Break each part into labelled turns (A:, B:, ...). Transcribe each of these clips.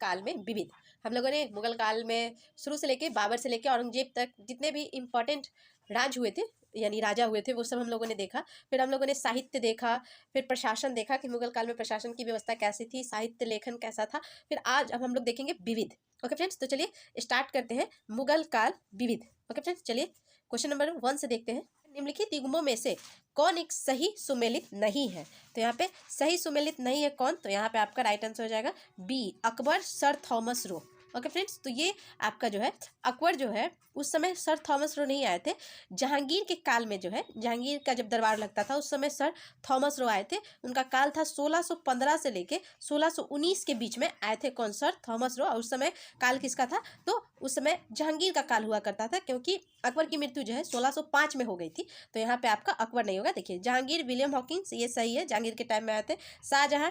A: काल में विविध। हम लोगों ने मुगल काल में शुरू से लेके बाबर से लेके औरंगजेब तक जितने भी इम्पोर्टेंट राज हुए थे यानी राजा हुए थे वो सब हम लोगों ने देखा। फिर हम लोगों ने साहित्य देखा, फिर प्रशासन देखा कि मुगल काल में प्रशासन की व्यवस्था कैसी थी, साहित्य लेखन कैसा था। फिर आज अब हम लोग देखेंगे विविध। ओके फ्रेंड्स, तो चलिए स्टार्ट करते हैं मुगल काल विविध। ओके फ्रेंड्स, चलिए क्वेश्चन नंबर 1 से देखते हैं। निम्नलिखित युग्मों में से कौन एक सही सुमेलित नहीं है? तो यहाँ पे सही सुमेलित नहीं है कौन? तो यहाँ पे आपका राइट आंसर हो जाएगा B, Akbar sir Thomas Roe. Okay friends, तो ये आपका जो है अकबर जो है उस समय सर थॉमस रो नहीं आए थे। जहांगीर के काल में जो है जहांगीर का जब दरबार लगता था उस समय सर थॉमस रो आए थे। उनका काल था 1615 से लेके 1619 के बीच में आए थे कौन? सर थॉमस रो। और उस समय काल किसका था? तो उस समय जहांगीर का काल हुआ करता था, क्योंकि अकबर की मृत्यु जो है 1605 में हो गई थी। तो यहाँ पे आपका अकबर नहीं होगा। देखिए जहांगीर विलियम हॉकिंस, ये सही है, जहांगीर के टाइम में आए थे। शाहजहां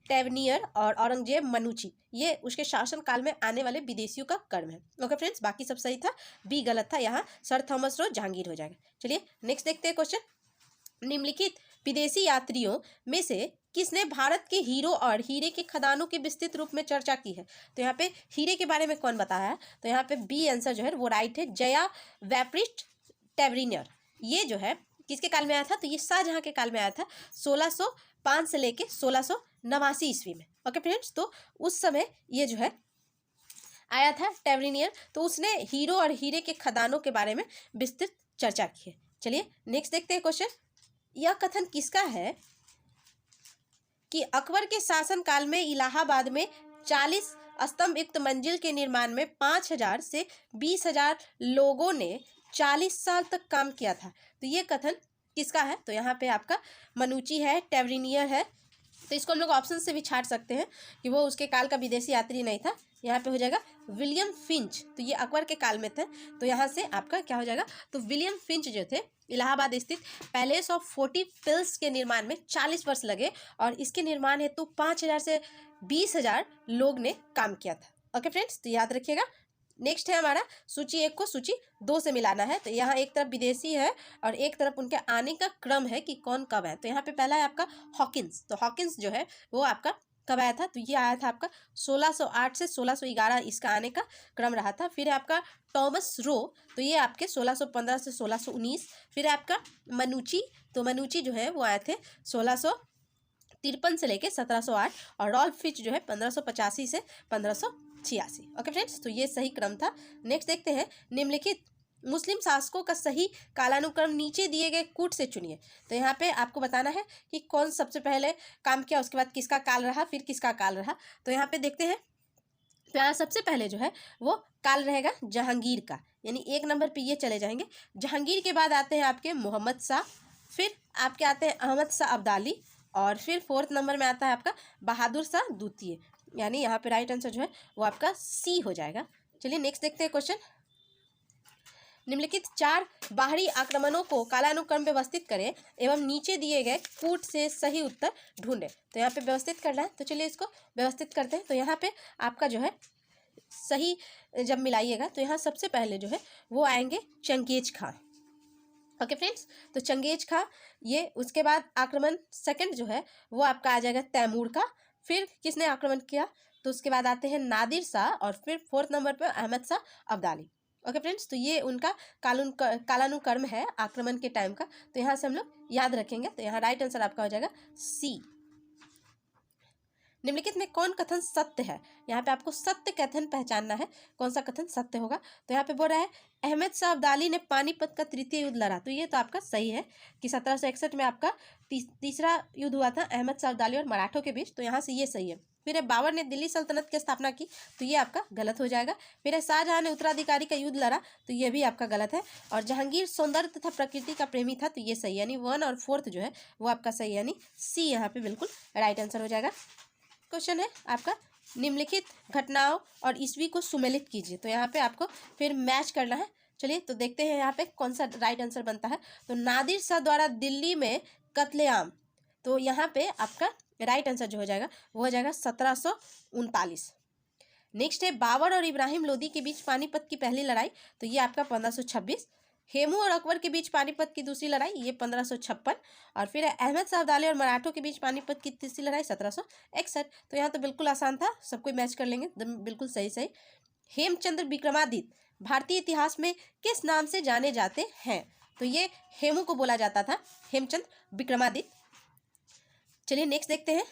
A: टेवनियर और औरंगजेब मनुची, ये उसके शासन काल में आने वाले विदेशियों का कर्म है। ओके फ्रेंड्स, बाकी सब सही था, बी गलत था। यहाँ सर थॉमस रो जहांगीर हो जाएगा। चलिए नेक्स्ट देखते हैं क्वेश्चन। निम्नलिखित विदेशी यात्रियों में से किसने भारत के हीरो और हीरे के खदानों की विस्तृत रूप में चर्चा की है? तो यहाँ पे हीरे के बारे में कौन बताया है? तो यहाँ पे बी आंसर जो है वो राइट है, जया वेप्रिस्ट टेवरिनियर। ये जो है किसके काल में आया था? तो ये शाहजहां के काल में आया था 1605 से लेके 1689 ईस्वी में। ओके फ्रेंड्स, तो उस समय ये जो है आया था टेवरिनियर, तो उसने हीरो और हीरे के खदानों के बारे में विस्तृत चर्चा की है। चलिए नेक्स्ट देखते हैं क्वेश्चन। यह कथन किसका है कि अकबर के शासन काल में इलाहाबाद में 40 स्तंभ युक्त मंजिल के निर्माण में 5000 से 20,000 लोगों ने 40 साल तक काम किया था? तो ये कथन किसका है? तो यहाँ पे आपका मनुची है, टेवरिनियर है। तो इसको हम लोग ऑप्शन से भी छाट सकते हैं कि वो उसके काल का विदेशी यात्री नहीं था। यहाँ पे हो जाएगा विलियम फिंच, तो ये अकबर के काल में थे। तो यहाँ से आपका क्या हो जाएगा? तो विलियम फिंच जो थे इलाहाबाद स्थित पैलेस ऑफ 40 पिल्स के निर्माण में 40 वर्ष लगे और इसके निर्माण हेतु 5000 से 20,000 लोग ने काम किया था। ओके फ्रेंड्स, तो याद रखिएगा। नेक्स्ट है हमारा सूची 1 को सूची 2 से मिलाना है। तो यहाँ एक तरफ विदेशी है और एक तरफ उनके आने का क्रम है कि कौन कब है। तो यहाँ पे पहला है आपका हॉकिंस। तो हॉकिंस जो है वो आपका कब आया था? तो ये आया था आपका 1608 से 1611 इसका आने का क्रम रहा था। फिर है आपका टॉमस रो, तो ये आपके 1615 से 1619। फिर है आपका मनुची, तो मनुची जो है वो आए थे 1653 से लेके 1708। और रॉल्फ फिच जो है 1585 से 1586। ओके फ्रेंड्स, तो ये सही क्रम था। नेक्स्ट देखते हैं। निम्नलिखित मुस्लिम शासकों का सही कालानुक्रम नीचे दिए गए कूट से चुनिए। तो यहाँ पे आपको बताना है कि कौन सबसे पहले काम किया, उसके बाद किसका काल रहा, फिर किसका काल रहा। तो यहाँ पे देखते हैं। तो यहाँ सबसे पहले जो है वो काल रहेगा जहांगीर का, यानी 1 नंबर पे ये चले जाएंगे। जहांगीर के बाद आते हैं आपके मोहम्मद शाह, फिर आपके आते हैं अहमद शाह अब्दाली, और फिर 4th नंबर में आता है आपका बहादुर शाह द्वितीय। यानी यहाँ पे राइट आंसर जो है वो आपका सी हो जाएगा। चलिए नेक्स्ट देखते हैं क्वेश्चन। निम्नलिखित 4 बाहरी आक्रमणों को कालानुक्रम व्यवस्थित करें एवं नीचे दिए गए कूट से सही उत्तर ढूंढें। तो यहाँ पे व्यवस्थित करना है, तो चलिए इसको व्यवस्थित करते हैं। तो यहाँ पे आपका जो है सही जब मिलाइएगा तो यहाँ सबसे पहले जो है वो आएंगे चंगेज खां। ओके फ्रेंड्स, तो चंगेज खां, ये उसके बाद आक्रमण सेकंड जो है वो आपका आ जाएगा तैमूर का। फिर किसने आक्रमण किया? तो उसके बाद आते हैं नादिर शाह, और फिर 4th नंबर पर अहमद शाह अब्दाली। ओके फ्रेंड्स, तो ये उनका कालानुक्रम है आक्रमण के टाइम का। तो यहाँ से हम लोग याद रखेंगे। तो यहाँ राइट आंसर आपका हो जाएगा सी। निम्नलिखित में कौन कथन सत्य है? यहाँ पे आपको सत्य कथन पहचानना है, कौन सा कथन सत्य होगा। तो यहाँ पे बोल रहा है अहमद शाह अब्दाली ने पानीपत का तृतीय युद्ध लड़ा। तो ये तो आपका सही है कि 1761 में आपका तीसरा युद्ध हुआ था अहमद शाह अब्दाली और मराठों के बीच। तो यहाँ से ये सही है। फिर है बाबर ने दिल्ली सल्तनत की स्थापना की। तो ये आपका गलत हो जाएगा। फिर है शाहजहां ने उत्तराधिकारी का युद्ध लड़ा। तो ये भी आपका गलत है। और जहांगीर सौंदर्य तथा प्रकृति का प्रेमी था। तो ये सही, यानी 1 और 4th जो है वो आपका सही, यानी सी यहाँ पे बिल्कुल राइट आंसर हो जाएगा। क्वेश्चन है आपका निम्नलिखित घटनाओं और ईस्वी को सुमेलित कीजिए। तो यहाँ पे आपको फिर मैच करना है। चलिए तो देखते हैं यहाँ पे कौन सा राइट आंसर बनता है। तो नादिर शाह द्वारा दिल्ली में कत्लेआम, तो यहाँ पे आपका राइट आंसर जो हो जाएगा वो हो जाएगा 1739। नेक्स्ट है बाबर और इब्राहिम लोदी के बीच पानीपत की पहली लड़ाई। तो ये आपका 1526। हेमू और अकबर के बीच पानीपत की दूसरी लड़ाई, ये 1556। और फिर अहमद शाह अब्दाली और मराठों के बीच पानीपत की तीसरी लड़ाई 1761। तो यहाँ तो बिल्कुल आसान था, सबको मैच कर लेंगे, बिल्कुल सही सही। हेमचंद्र विक्रमादित्य भारतीय इतिहास में किस नाम से जाने जाते हैं? तो ये हेमू को बोला जाता था, हेमचंद्र विक्रमादित्य। चलिए नेक्स्ट देखते हैं।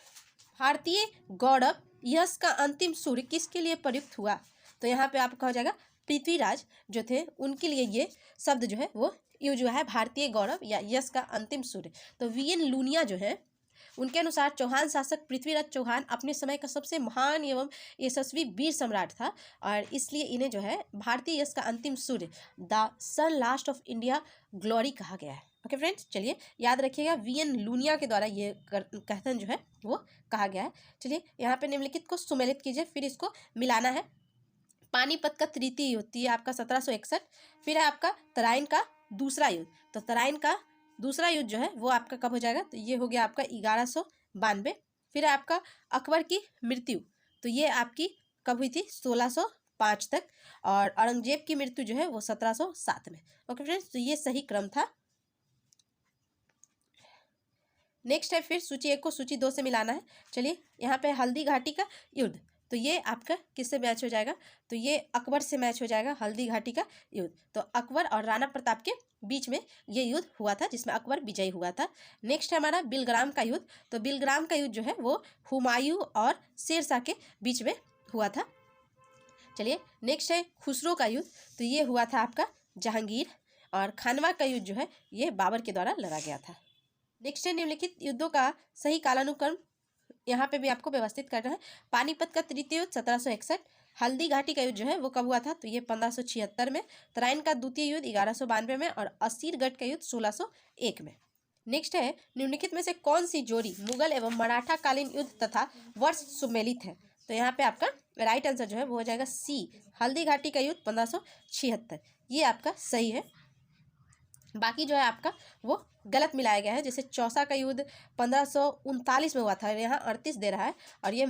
A: भारतीय गौरव यश का अंतिम सूर्य किसके लिए प्रयुक्त हुआ? तो यहाँ पे आपका हो जाएगा पृथ्वीराज जो थे उनके लिए ये शब्द जो है वो यूज हुआ है, भारतीय गौरव या यश का अंतिम सूर्य। तो वीएन लूनिया जो है उनके अनुसार चौहान शासक पृथ्वीराज चौहान अपने समय का सबसे महान एवं यशस्वी वीर सम्राट था, और इसलिए इन्हें जो है भारतीय यश का अंतिम सूर्य, the sun last of India glory कहा गया है। ओके फ्रेंड्स, चलिए याद रखिएगा वीएन लूनिया के द्वारा ये कथन जो है वो कहा गया है। चलिए यहाँ पे निम्नलिखित को सुमेलित कीजिए, फिर इसको मिलाना है। पानीपत का तृतीय युद्ध, ये आपका 1761। फिर है आपका तराइन का दूसरा युद्ध, तो तराइन का दूसरा युद्ध जो है वो आपका कब हो जाएगा? तो ये हो गया आपका 1192। फिर है आपका अकबर की मृत्यु, तो ये आपकी कब हुई थी? 1605 तक। और औरंगजेब की मृत्यु जो है वो 1707 में। ओके फ्रेंड्स, तो ये सही क्रम था। नेक्स्ट है फिर सूची 1 को सूची 2 से मिलाना है। चलिए यहाँ पे हल्दी घाटी का युद्ध, तो ये आपका किससे मैच हो जाएगा? तो ये अकबर से मैच हो जाएगा, हल्दी घाटी का युद्ध। तो अकबर और राणा प्रताप के बीच में ये युद्ध हुआ था जिसमें अकबर विजयी हुआ था। नेक्स्ट है हमारा बिलग्राम का युद्ध, तो बिलग्राम का युद्ध जो है वो हुमायूं और शेरशाह के बीच में हुआ था। चलिए नेक्स्ट है खुसरो का युद्ध, तो ये हुआ था आपका जहांगीर। और खानवा का युद्ध जो है ये बाबर के द्वारा लड़ा गया था। नेक्स्ट है निम्नलिखित युद्धों का सही कालानुक्रम, यहाँ पे भी आपको व्यवस्थित करना है। पानीपत का तृतीय युद्ध 1761। हल्दी घाटी का युद्ध जो है वो कब हुआ था? तो ये 1576 में। तराइन का द्वितीय युद्ध 1192 में, और असीरगढ़ का युद्ध 1601 में। नेक्स्ट है निम्नलिखित में से कौन सी जोड़ी मुगल एवं मराठा कालीन युद्ध तथा वर्ष सुमेलित है? तो यहाँ पे आपका राइट आंसर जो है वो हो जाएगा सी, हल्दी घाटी का युद्ध 1576, ये आपका सही है। बाकी जो है आपका वो गलत मिलाया गया है, जैसे चौसा का युद्ध 1539 में हुआ था, यहाँ 38 दे रहा है, और ये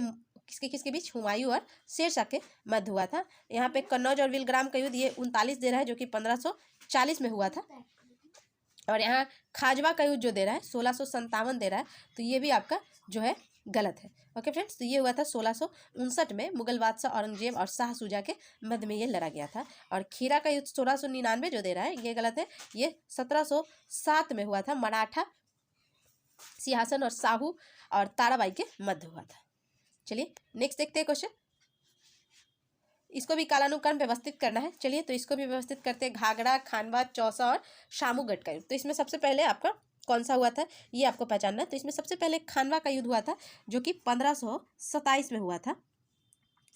A: किसके किसके बीच? हुमायूं और शेरशाह के मध्य हुआ था। यहाँ पे कन्नौज और बिलग्राम का युद्ध ये 39 दे रहा है जो कि 1540 में हुआ था। और यहाँ खाजवा का युद्ध जो दे रहा है 1657 दे रहा है, तो ये भी आपका जो है गलत है। ओके फ्रेंड्स, तो ये हुआ था 1659 में, मुगल बादशाह औरंगजेब और शाह शुजा के मध्य में ये लड़ा गया था। और खीरा का युद्ध 1699 जो दे रहा है ये गलत है, ये 1707 में हुआ था, मराठा सिंहासन और साहू और ताराबाई के मध्य हुआ था। चलिए नेक्स्ट देखते हैं क्वेश्चन, इसको भी कालानुक्रम व्यवस्थित करना है। चलिए तो इसको भी व्यवस्थित करते हैं। घाघरा, खानवा, चौसा और शामूगढ़ का युद्ध, तो इसमें सबसे पहले आपका कौन सा हुआ था ये आपको पहचानना है। तो इसमें सबसे पहले खानवा का युद्ध हुआ था जो कि 1527 में हुआ था,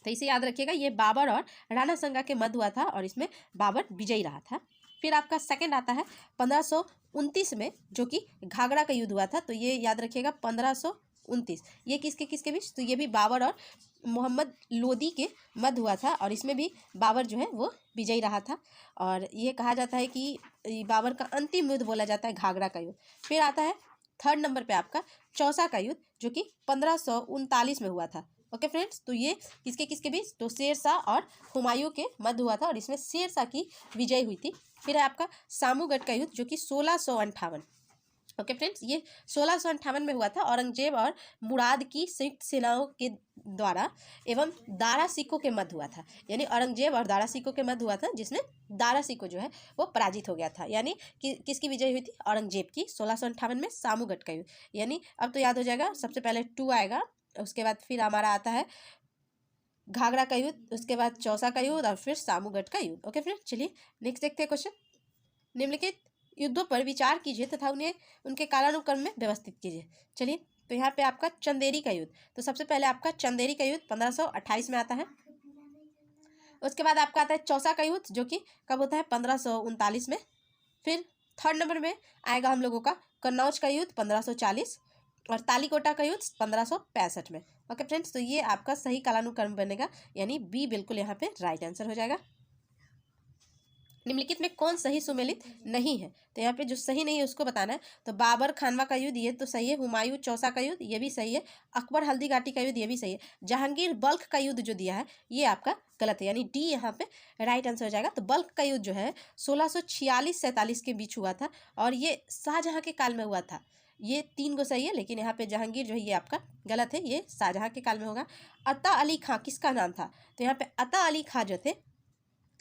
A: तो इसे याद रखिएगा, ये बाबर और राणा संगा के मध्य हुआ था और इसमें बाबर विजयी रहा था। फिर आपका सेकंड आता है 1529 में जो कि घाघरा का युद्ध हुआ था, तो ये याद रखिएगा 1529, ये किसके किसके बीच? तो ये भी बाबर और मोहम्मद लोदी के मध्य हुआ था, और इसमें भी बाबर जो है वो विजयी रहा था, और ये कहा जाता है कि बाबर का अंतिम युद्ध बोला जाता है घाघरा का युद्ध। फिर आता है थर्ड नंबर पे आपका चौसा का युद्ध जो कि 1539 में हुआ था। ओके फ्रेंड्स, तो ये किसके किसके बीच? तो शेरशाह और हुमायूं के मध्य हुआ था, और इसमें शेरशाह की विजय हुई थी। फिर है आपका शामूगढ़ का युद्ध जो कि 1658। ओके फ्रेंड्स, ये 1658 में हुआ था, औरंगजेब और मुराद की संयुक्त सेनाओं के द्वारा एवं दारा सिकों के मध्य हुआ था, यानी औरंगजेब और दारा सिकों के मध्य हुआ था, जिसमें दारा सिको जो है वो पराजित हो गया था, यानी कि किसकी विजय हुई थी? औरंगजेब की। 1658 में शामूगढ़ का युद्ध, यानी अब तो याद हो जाएगा, सबसे पहले 2 आएगा, उसके बाद फिर हमारा आता है घाघरा का युद्ध, उसके बाद चौसा का युद्ध और फिर शामूगढ़ का युद्ध। ओके फ्रेंड्स, चलिए नेक्स्ट देखते हैं क्वेश्चन। निम्नलिखित युद्धों पर विचार कीजिए तथा उन्हें उनके कालानुक्रम में व्यवस्थित कीजिए। चलिए तो यहाँ पे आपका चंदेरी का युद्ध, तो सबसे पहले आपका चंदेरी का युद्ध 1528 में आता है। उसके बाद आपका आता है चौसा का युद्ध जो कि कब होता है? 1539 में। फिर थर्ड नंबर में आएगा हम लोगों का कन्नौज का युद्ध 1540, और तालीकोटा का युद्ध 1565 में। ओके फ्रेंड्स, तो ये आपका सही कालानुक्रम बनेगा, यानी बी बिल्कुल यहाँ पे राइट आंसर हो जाएगा। निम्नलिखित में कौन सही सुमेलित नहीं है? तो यहाँ पे जो सही नहीं है उसको बताना है। तो बाबर खानवा का युद्ध, ये तो सही है। हुमायूं चौसा का युद्ध, ये भी सही है। अकबर हल्दी घाटी का युद्ध, ये भी सही है। जहांगीर बल्ख का युद्ध जो दिया है ये आपका गलत है, यानी डी यहाँ पे राइट आंसर हो जाएगा। तो बल्ख का युद्ध जो है 1646-47 के बीच हुआ था और ये शाहजहां के काल में हुआ था। ये 3 गो सही है, लेकिन यहाँ पे जहांगीर जो है ये आपका गलत है, ये शाहजहां के काल में होगा। अता अली खां किसका नाम था? तो यहाँ पे अता अली खां जो थे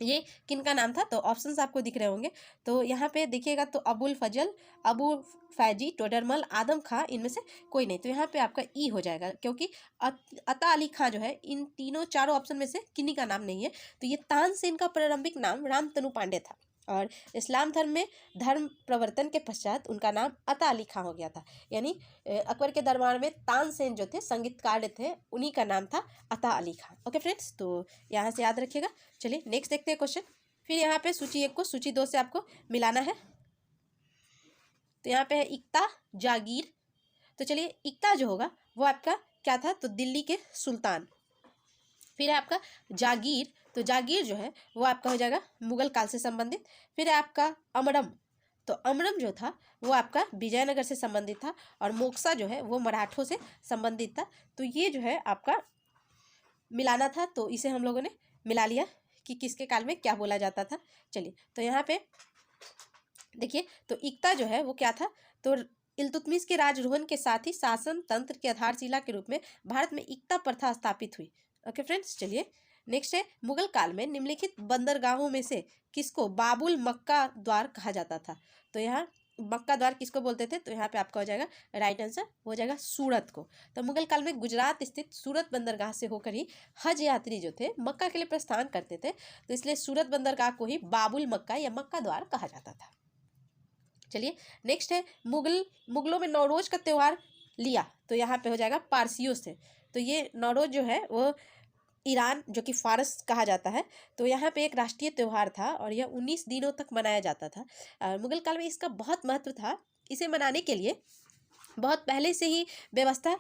A: ये किनका नाम था? तो ऑप्शंस आपको दिख रहे होंगे। तो यहाँ पे देखिएगा तो अबुल फजल, अबू फैजी, टोडरमल, आदम खां, इनमें से कोई नहीं। तो यहाँ पे आपका ई हो जाएगा, क्योंकि अता अली खां जो है इन तीनों चारों ऑप्शन में से किन्हीं का नाम नहीं है। तो ये तानसेन का प्रारंभिक नाम रामतनु पांडे था और इस्लाम धर्म में धर्म प्रवर्तन के पश्चात उनका नाम अता अली खां हो गया था। यानी अकबर के दरबार में तानसेन जो थे संगीतकार थे, उन्हीं का नाम था अता अली खां। ओके फ्रेंड्स, तो यहाँ से याद रखिएगा। चलिए नेक्स्ट देखते हैं क्वेश्चन। फिर यहाँ पे सूची 1 को सूची 2 से आपको मिलाना है। तो यहाँ पे है इक्ता जागीर। तो चलिए इक्ता जो होगा वो आपका क्या था? तो दिल्ली के सुल्तान। फिर है आपका जागीर, तो जागीर जो है वो आपका हो जाएगा मुगल काल से संबंधित। फिर है आपका अमरम, तो अमरम जो था वो आपका विजयनगर से संबंधित था और मोक्सा जो है वो मराठों से संबंधित था। तो ये जो है आपका मिलाना था, तो इसे हम लोगों ने मिला लिया कि किसके काल में क्या बोला जाता था। चलिए तो यहाँ पे देखिए, तो इक्ता जो है वो क्या था? तो इल्तुतमिश के राजरोहन के साथ ही शासन तंत्र की आधारशिला के रूप में भारत में इक्ता प्रथा स्थापित हुई। ओके फ्रेंड्स, चलिए नेक्स्ट है मुगल काल में निम्नलिखित बंदरगाहों में से किसको बाबुल मक्का द्वार कहा जाता था? तो यहाँ मक्का द्वार किसको बोलते थे? तो यहाँ पे आपका हो जाएगा राइट आंसर हो जाएगा सूरत को। तो मुगल काल में गुजरात स्थित सूरत बंदरगाह से होकर ही हज यात्री जो थे मक्का के लिए प्रस्थान करते थे, तो इसलिए सूरत बंदरगाह को ही बाबुल मक्का या मक्का द्वार कहा जाता था। चलिए नेक्स्ट है मुगलों में नौरोज का त्यौहार लिया, तो यहाँ पे हो जाएगा पारसियों से। तो ये नौरोज जो है वो ईरान जो कि फारस कहा जाता है, तो यहाँ पे एक राष्ट्रीय त्यौहार था और यह 19 दिनों तक मनाया जाता था। मुगल काल में इसका बहुत महत्व था। इसे मनाने के लिए बहुत पहले से ही व्यवस्था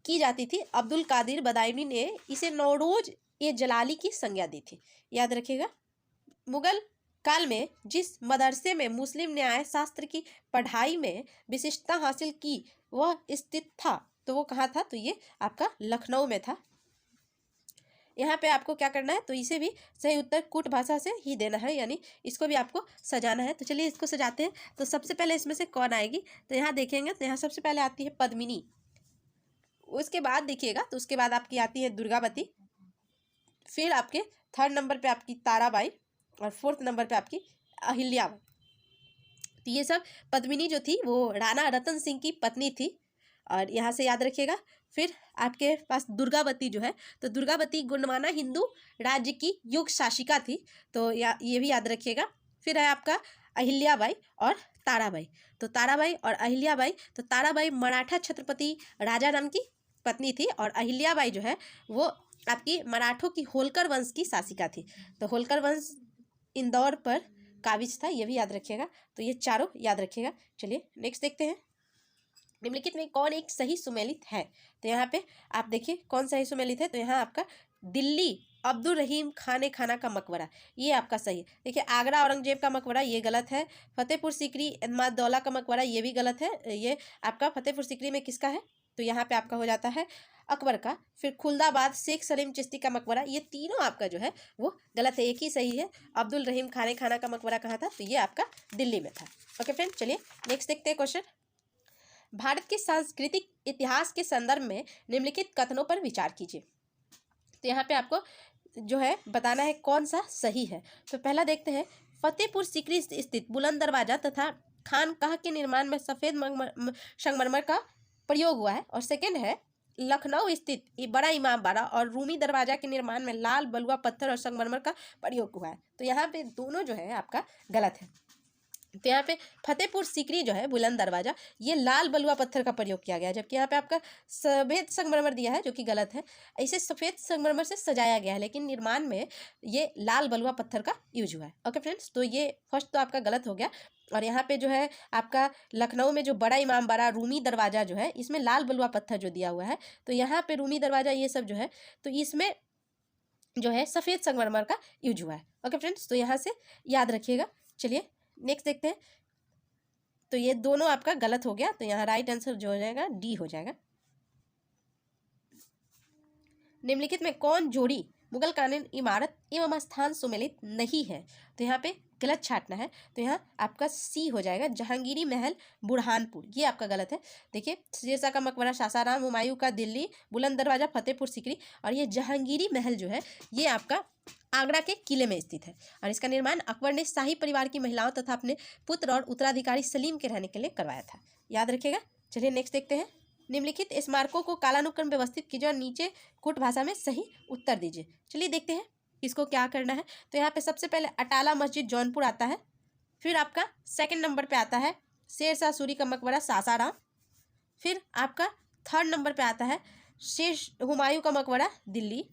A: की जाती थी। अब्दुल कादिर बदायूनी ने इसे नौरोज ए जलाली की संज्ञा दी थी, याद रखिएगा। मुगल काल में जिस मदरसे में मुस्लिम न्याय शास्त्र की पढ़ाई में विशिष्टता हासिल की वह स्थित था, तो वो कहाँ था? तो ये आपका लखनऊ में था। यहाँ पे आपको क्या करना है? तो इसे भी सही उत्तर कूट भाषा से ही देना है, यानी इसको भी आपको सजाना है। तो चलिए इसको सजाते हैं। तो सबसे पहले इसमें से कौन आएगी? तो यहाँ देखेंगे तो यहाँ सबसे पहले आती है पद्मिनी। उसके बाद देखिएगा तो उसके बाद आपकी आती है दुर्गावती। फिर आपके 3rd नंबर पे आपकी ताराबाई और 4th नंबर पे आपकी अहिल्याबाई। तो ये सब पद्मिनी जो थी वो राणा रतन सिंह की पत्नी थी और यहाँ से याद रखिएगा। फिर आपके पास दुर्गावती जो है, तो दुर्गावती गोंडवाना हिंदू राज्य की युग शासिका थी, तो ये भी याद रखिएगा। फिर है आपका अहिल्याबाई और ताराबाई। तो ताराबाई और अहिल्याबाई, तो ताराबाई मराठा छत्रपति राजा राम की पत्नी थी और अहिल्याबाई जो है वो आपकी मराठों की होलकर वंश की शासिका थी। तो होलकर वंश इंदौर पर काबिज था, ये भी याद रखिएगा। तो ये चारों याद रखिएगा। चलिए नेक्स्ट देखते हैं। निम्नलिखित में कौन एक सही सुमेलित है? तो यहाँ पे आप देखिए कौन सही सुमेलित है। तो यहाँ आपका दिल्ली अब्दुल रहीम खाने खाना का मकबरा, ये आपका सही है। देखिए आगरा औरंगजेब का मकबरा, ये गलत है। फतेहपुर सीकरी एतमादुद्दौला का मकबरा, ये भी गलत है। ये आपका फतेहपुर सीकरी में किसका है? तो यहाँ पे आपका हो जाता है अकबर का। फिर खुलदाबाद शेख सलीम चिश्ती का मकबरा, ये तीनों आपका जो है वो गलत है, एक ही सही है। अब्दुल रहीम खाने खाना का मकबरा कहाँ था? तो ये आपका दिल्ली में था। ओके फ्रेंड, चलिए नेक्स्ट देखते हैं क्वेश्चन। भारत के सांस्कृतिक इतिहास के संदर्भ में निम्नलिखित कथनों पर विचार कीजिए। तो यहाँ पे आपको जो है बताना है कौन सा सही है। तो पहला देखते हैं, फतेहपुर सीकरी स्थित बुलंद दरवाजा तथा खानकाह के निर्माण में सफ़ेद संगमरमर का प्रयोग हुआ है। और सेकंड है, लखनऊ स्थित बड़ा इमाम बाड़ा और रूमी दरवाजा के निर्माण में लाल बलुआ पत्थर और संगमरमर का प्रयोग हुआ है। तो यहाँ पे दोनों जो है आपका गलत है। तो यहाँ पे फतेहपुर सीकरी जो है बुलंद दरवाजा, ये लाल बलुआ पत्थर का प्रयोग किया गया है, जबकि यहाँ पे आपका सफ़ेद संगमरमर दिया है जो कि गलत है। इसे सफ़ेद संगमरमर से सजाया गया है लेकिन निर्माण में ये लाल बलुआ पत्थर का यूज हुआ है। ओके फ्रेंड्स, तो ये फर्स्ट तो आपका गलत हो गया। और यहाँ पे जो है आपका लखनऊ में जो बड़ा इमाम बाड़ा रूमी दरवाज़ा जो है, इसमें लाल बलुआ पत्थर जो दिया हुआ है, तो यहाँ पे रूमी दरवाज़ा ये सब जो है, तो इसमें जो है सफ़ेद संगमरमर का यूज हुआ है। ओके फ्रेंड्स, तो यहाँ से याद रखिएगा। चलिए नेक्स्ट देखते हैं। तो ये दोनों आपका गलत हो गया, तो यहाँ राइट आंसर जो हो जाएगा डी हो जाएगा। निम्नलिखित में कौन जोड़ी मुगल कालीन इमारत एवं स्थान सुमेलित नहीं है? तो यहाँ पे गलत छाटना है, तो यहाँ आपका सी हो जाएगा, जहांगीरी महल बुरहानपुर, ये आपका गलत है। देखिए, शेरशाह का मकबरा सासाराम, हुमायूं का दिल्ली, बुलंद दरवाजा फतेहपुर सीकरी, और ये जहांगीरी महल जो है ये आपका आगरा के किले में स्थित है, और इसका निर्माण अकबर ने शाही परिवार की महिलाओं तथा अपने पुत्र और उत्तराधिकारी सलीम के रहने के लिए करवाया था। याद रखिएगा। चलिए नेक्स्ट देखते हैं। निम्नलिखित स्मारकों को कालानुक्रम व्यवस्थित कीजिए और नीचे कूट भाषा में सही उत्तर दीजिए। चलिए देखते हैं इसको क्या करना है। तो यहाँ पे सबसे पहले अटाला मस्जिद जौनपुर आता है, फिर आपका सेकंड नंबर पे आता है शेरशाह सूरी का मकबरा सासाराम, फिर आपका थर्ड नंबर पे आता है हुमायूं का मकबरा दिल्ली,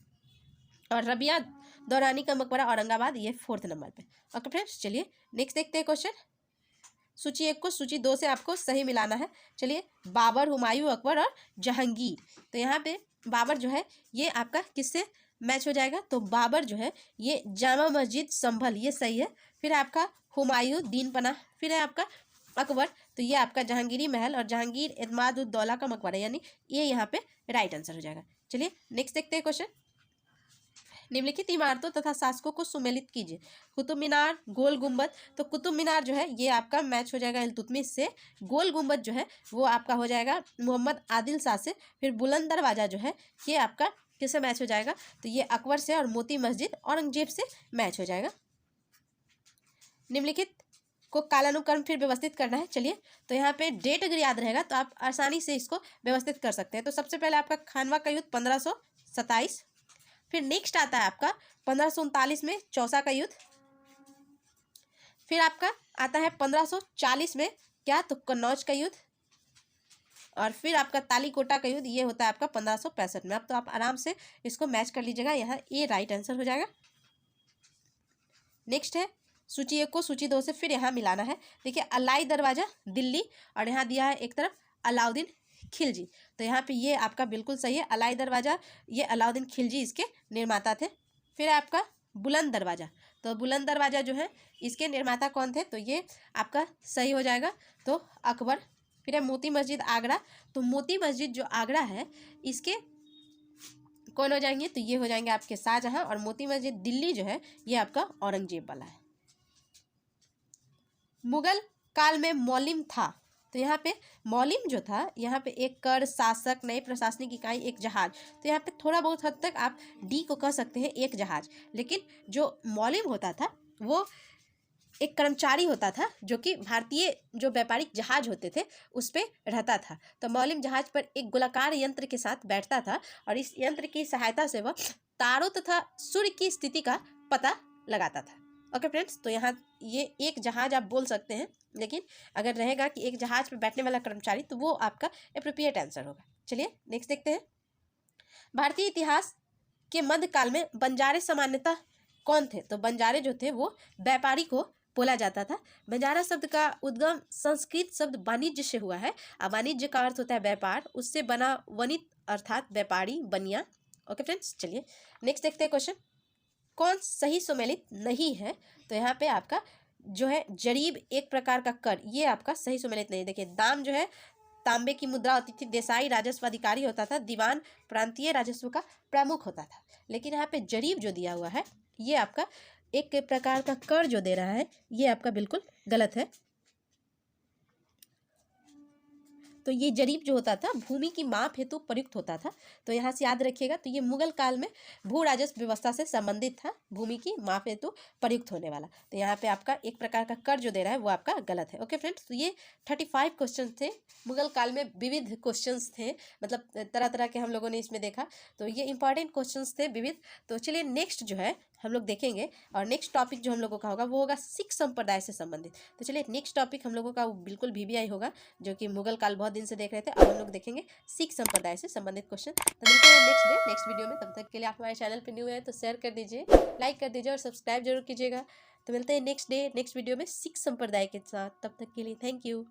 A: और रबिया दौरानी का मकबरा औरंगाबाद, ये फोर्थ नंबर पे। ओके फ्रेंड्स, चलिए नेक्स्ट देखते हैं क्वेश्चन। सूची 1 को सूची 2 से आपको सही मिलाना है। चलिए, बाबर, हुमायूं, अकबर और जहांगीर। तो यहाँ पे बाबर जो है ये आपका किससे मैच हो जाएगा? तो बाबर जो है ये जामा मस्जिद संभल, ये सही है। फिर आपका हुमायूं दीन पनाह, फिर है आपका अकबर, तो ये आपका जहांगीरी महल और जहांगीर एतमाद उद दौला का मकबरा, यानी ये यहाँ पे राइट आंसर हो जाएगा। चलिए नेक्स्ट देखते हैं क्वेश्चन। निम्नलिखित इमारतों तथा शासकों को सुमेलित कीजिए। कुतुब मीनार, गोल गुंबद। तो कुतुब मीनार जो है ये आपका मैच हो जाएगा इल्तुतमिश से। गोल गुंबद जो है वो आपका हो जाएगा मोहम्मद आदिल शाह से। फिर बुलंद दरवाजा जो है ये आपका किससे मैच हो जाएगा? तो ये अकबर से, और मोती मस्जिद औरंगजेब से मैच हो जाएगा। निम्नलिखित को कालानुक्रम फिर व्यवस्थित करना है। चलिए, तो यहाँ पे डेट अगर याद रहेगा तो आप आसानी से इसको व्यवस्थित कर सकते हैं। तो सबसे पहले आपका खानवा का युद्ध 1527, फिर नेक्स्ट आता है आपका 1539 में चौसा का युद्ध, फिर आपका आता है 1540 में क्या? तो कन्नौज का युद्ध, और फिर आपका तालीकोटा का युद्ध, ये होता है आपका 1565 में। अब तो आप आराम से इसको मैच कर लीजिएगा, यहाँ ए राइट आंसर हो जाएगा। नेक्स्ट है सूची 1 को सूची 2 से फिर यहाँ मिलाना है। देखिए, अलाई दरवाजा दिल्ली, और यहाँ दिया है एक तरफ अलाउद्दीन खिलजी, तो यहाँ पे ये आपका बिल्कुल सही है। अलाई दरवाजा ये अलाउद्दीन खिलजी इसके निर्माता थे। फिर आपका बुलंद दरवाजा, तो बुलंद दरवाजा जो है इसके निर्माता कौन थे? तो ये आपका सही हो जाएगा, तो अकबर। फिर है मोती मस्जिद आगरा, तो मोती मस्जिद जो आगरा है इसके कौन हो जाएंगे? तो ये हो जाएंगे आपके शाहजहां, और मोती मस्जिद दिल्ली जो है ये आपका औरंगजेब वाला है। मुगल काल में मौलिम था, तो यहाँ पे मौलिम जो था यहाँ पे एक कर, शासक, नई प्रशासनिक इकाई, एक जहाज। तो यहाँ पे थोड़ा बहुत हद तक आप डी को कह सकते हैं एक जहाज, लेकिन जो मौलिम होता था वो एक कर्मचारी होता था जो कि भारतीय जो व्यापारिक जहाज होते थे उस पर रहता था। तो मौलिम जहाज पर एक गोलाकार यंत्र के साथ बैठता था, और इस यंत्र की सहायता से वह तारों तथा सूर्य की स्थिति का पता लगाता था। ओके फ्रेंड्स, तो यहाँ ये एक जहाज आप बोल सकते हैं, लेकिन अगर रहेगा कि एक जहाज पर बैठने वाला कर्मचारी तो वो आपका एप्रोप्रिएट आंसर होगा। चलिए नेक्स्ट देखते हैं। भारतीय इतिहास के मध्यकाल में बंजारे सामान्यतः कौन थे? तो बंजारे जो थे वो व्यापारी को बोला जाता था। बंजारा शब्द का उद्गम संस्कृत शब्द वाणिज्य से हुआ है, और वाणिज्य का अर्थ होता है व्यापार, उससे बना वनित अर्थात व्यापारी, बनिया। ओके फ्रेंड्स, चलिए नेक्स्ट देखते हैं क्वेश्चन। कौन सही सुमेलित नहीं है? तो यहाँ पे आपका जो है जरीब एक प्रकार का कर, ये आपका सही सुमेलित नहीं। देखिए, दाम जो है तांबे की मुद्रा होती थी, देसाई राजस्व अधिकारी होता था, दीवान प्रांतीय राजस्व का प्रमुख होता था। लेकिन यहाँ पे जरीब जो दिया हुआ है ये आपका एक प्रकार का कर जो दे रहा है ये आपका बिल्कुल गलत है। तो ये जरीब जो होता था भूमि की माप हेतु प्रयुक्त होता था। तो यहाँ से याद रखिएगा, तो ये मुगल काल में भू राजस्व व्यवस्था से संबंधित था, भूमि की माप हेतु प्रयुक्त होने वाला। तो यहाँ पे आपका एक प्रकार का कर जो दे रहा है वो आपका गलत है। ओके फ्रेंड्स, तो ये 35 क्वेश्चन थे। मुगल काल में विविध क्वेश्चंस थे, मतलब तरह तरह के हम लोगों ने इसमें देखा, तो ये इंपॉर्टेंट क्वेश्चंस थे विविध। तो चलिए नेक्स्ट जो है हम लोग देखेंगे, और नेक्स्ट टॉपिक जो हम लोगों का होगा वो होगा सिख संप्रदाय से संबंधित। तो चलिए नेक्स्ट टॉपिक हम लोगों का वो बिल्कुल VVI होगा, जो कि मुगल काल बहुत दिन से देख रहे थे। अब हम लोग देखेंगे सिख संप्रदाय से संबंधित क्वेश्चन। तो मिलते हैं नेक्स्ट डे नेक्स्ट वीडियो में। तब तक के लिए आप हमारे चैनल पर न्यू है तो शेयर कर दीजिए, लाइक कर दीजिए और सब्सक्राइब जरूर कीजिएगा। तो मिलते हैं नेक्स्ट डे नेक्स्ट वीडियो में सिख संप्रदाय के साथ। तब तक के लिए थैंक यू।